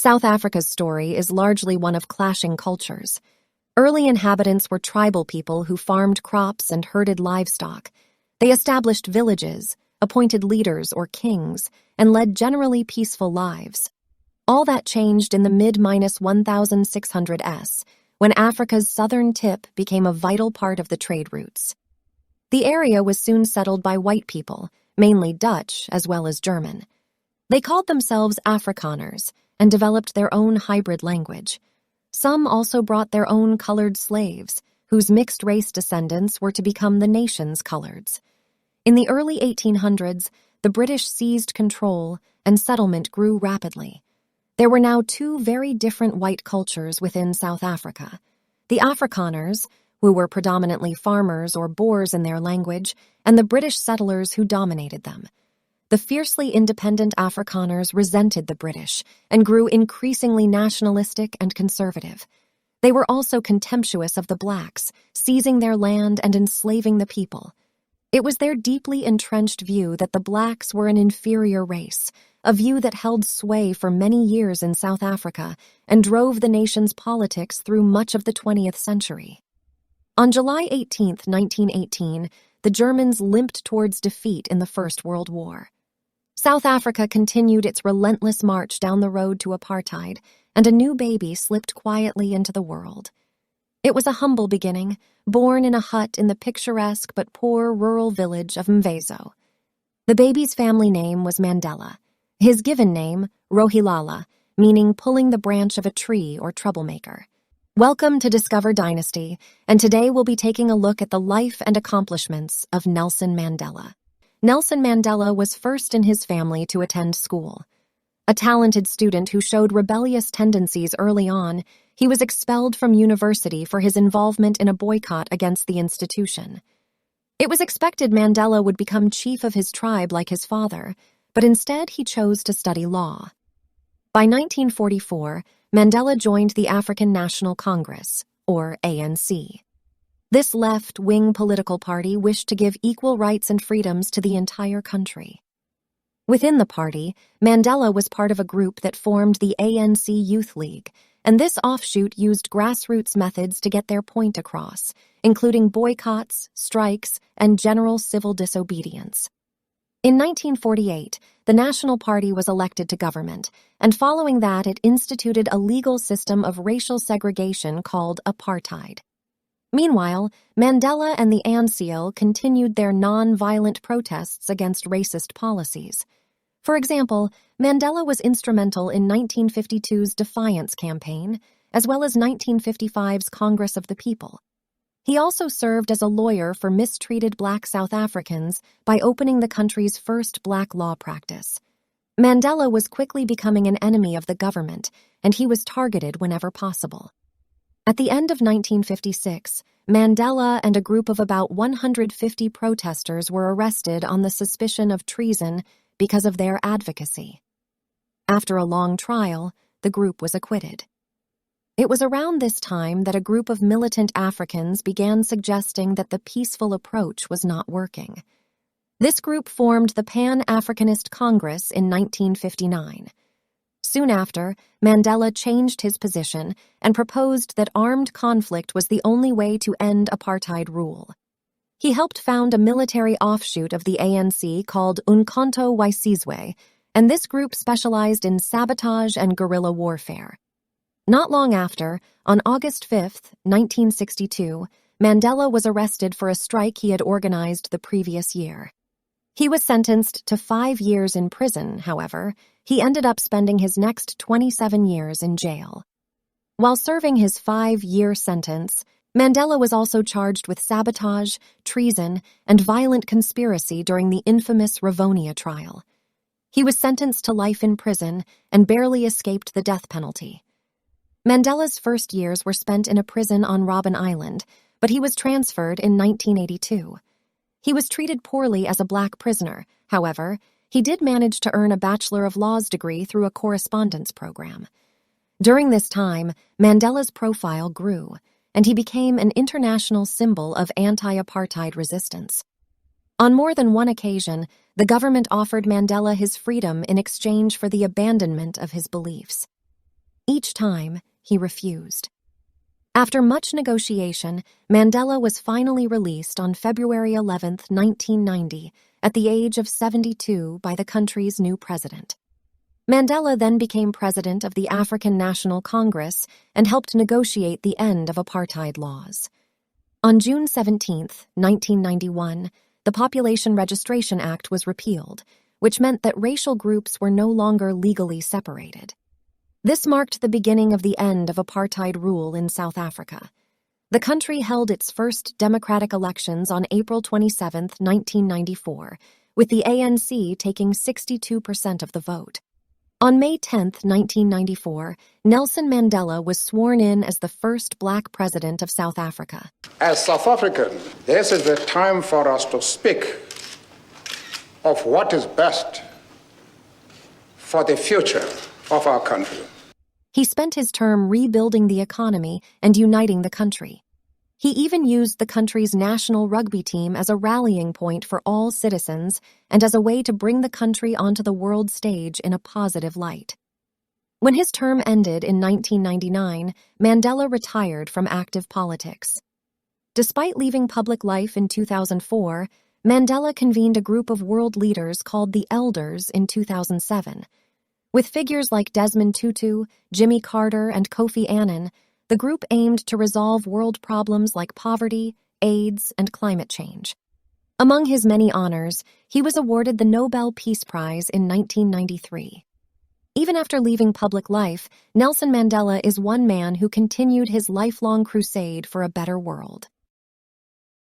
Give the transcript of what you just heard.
South Africa's story is largely one of clashing cultures. Early inhabitants were tribal people who farmed crops and herded livestock. They established villages, appointed leaders or kings, and led generally peaceful lives. All that changed in the mid-1600s, when Africa's southern tip became a vital part of the trade routes. The area was soon settled by white people, mainly Dutch as well as German. They called themselves Afrikaners and developed their own hybrid language. Some also brought their own colored slaves, whose mixed-race descendants were to become the nation's coloreds. In the early 1800s, the British seized control and settlement grew rapidly. There were now two very different white cultures within South Africa. The Afrikaners, who were predominantly farmers or Boers in their language, and the British settlers who dominated them. The fiercely independent Afrikaners resented the British and grew increasingly nationalistic and conservative. They were also contemptuous of the blacks, seizing their land and enslaving the people. It was their deeply entrenched view that the blacks were an inferior race, a view that held sway for many years in South Africa and drove the nation's politics through much of the 20th century. On July 18, 1918, the Germans limped towards defeat in the First World War. South Africa continued its relentless march down the road to apartheid, and a new baby slipped quietly into the world. It was a humble beginning, born in a hut in the picturesque but poor rural village of Mvezo. The baby's family name was Mandela. His given name, Rohilala, meaning pulling the branch of a tree or troublemaker. Welcome to Discover Dynasty, and today we'll be taking a look at the life and accomplishments of Nelson Mandela. Nelson Mandela was first in his family to attend school. A talented student who showed rebellious tendencies early on, he was expelled from university for his involvement in a boycott against the institution. It was expected Mandela would become chief of his tribe like his father, but instead he chose to study law. By 1944, Mandela joined the African National Congress, or ANC. This left-wing political party wished to give equal rights and freedoms to the entire country. Within the party, Mandela was part of a group that formed the ANC Youth League, and this offshoot used grassroots methods to get their point across, including boycotts, strikes, and general civil disobedience. In 1948, the National Party was elected to government, and following that it instituted a legal system of racial segregation called Apartheid. Meanwhile, Mandela and the ANC continued their non-violent protests against racist policies. For example, Mandela was instrumental in 1952's Defiance Campaign, as well as 1955's Congress of the People. He also served as a lawyer for mistreated black South Africans by opening the country's first black law practice. Mandela was quickly becoming an enemy of the government, and he was targeted whenever possible. At the end of 1956, Mandela and a group of about 150 protesters were arrested on the suspicion of treason because of their advocacy. After a long trial, the group was acquitted. It was around this time that a group of militant Africans began suggesting that the peaceful approach was not working. This group formed the Pan-Africanist Congress in 1959. Soon after, Mandela changed his position and proposed that armed conflict was the only way to end apartheid rule. He helped found a military offshoot of the ANC called Umkhonto we Sizwe, and this group specialized in sabotage and guerrilla warfare. Not long after, on August 5, 1962, Mandela was arrested for a strike he had organized the previous year. He was sentenced to 5 years in prison, however. He ended up spending his next 27 years in jail. While serving his 5-year sentence, Mandela was also charged with sabotage, treason, and violent conspiracy during the infamous Rivonia trial. He was sentenced to life in prison and barely escaped the death penalty. Mandela's first years were spent in a prison on Robben Island, but he was transferred in 1982. He was treated poorly as a black prisoner. However, he did manage to earn a Bachelor of Laws degree through a correspondence program. During this time, Mandela's profile grew, and he became an international symbol of anti-apartheid resistance. On more than one occasion, the government offered Mandela his freedom in exchange for the abandonment of his beliefs. Each time, he refused. After much negotiation, Mandela was finally released on February 11, 1990, at the age of 72 by the country's new president. Mandela then became president of the African National Congress and helped negotiate the end of apartheid laws. On June 17, 1991, the Population Registration Act was repealed, which meant that racial groups were no longer legally separated. This marked the beginning of the end of apartheid rule in South Africa. The country held its first democratic elections on April 27, 1994, with the ANC taking 62% of the vote. On May 10, 1994, Nelson Mandela was sworn in as the first black president of South Africa. As South Africans, this is the time for us to speak of what is best for the future of our country. He spent his term rebuilding the economy and uniting the country. He even used the country's national rugby team as a rallying point for all citizens and as a way to bring the country onto the world stage in a positive light. When his term ended in 1999, Mandela retired from active politics. Despite leaving public life in 2004, Mandela convened a group of world leaders called the Elders in 2007. With figures like Desmond Tutu, Jimmy Carter, and Kofi Annan, the group aimed to resolve world problems like poverty, AIDS, and climate change. Among his many honors, he was awarded the Nobel Peace Prize in 1993. Even after leaving public life, Nelson Mandela is one man who continued his lifelong crusade for a better world.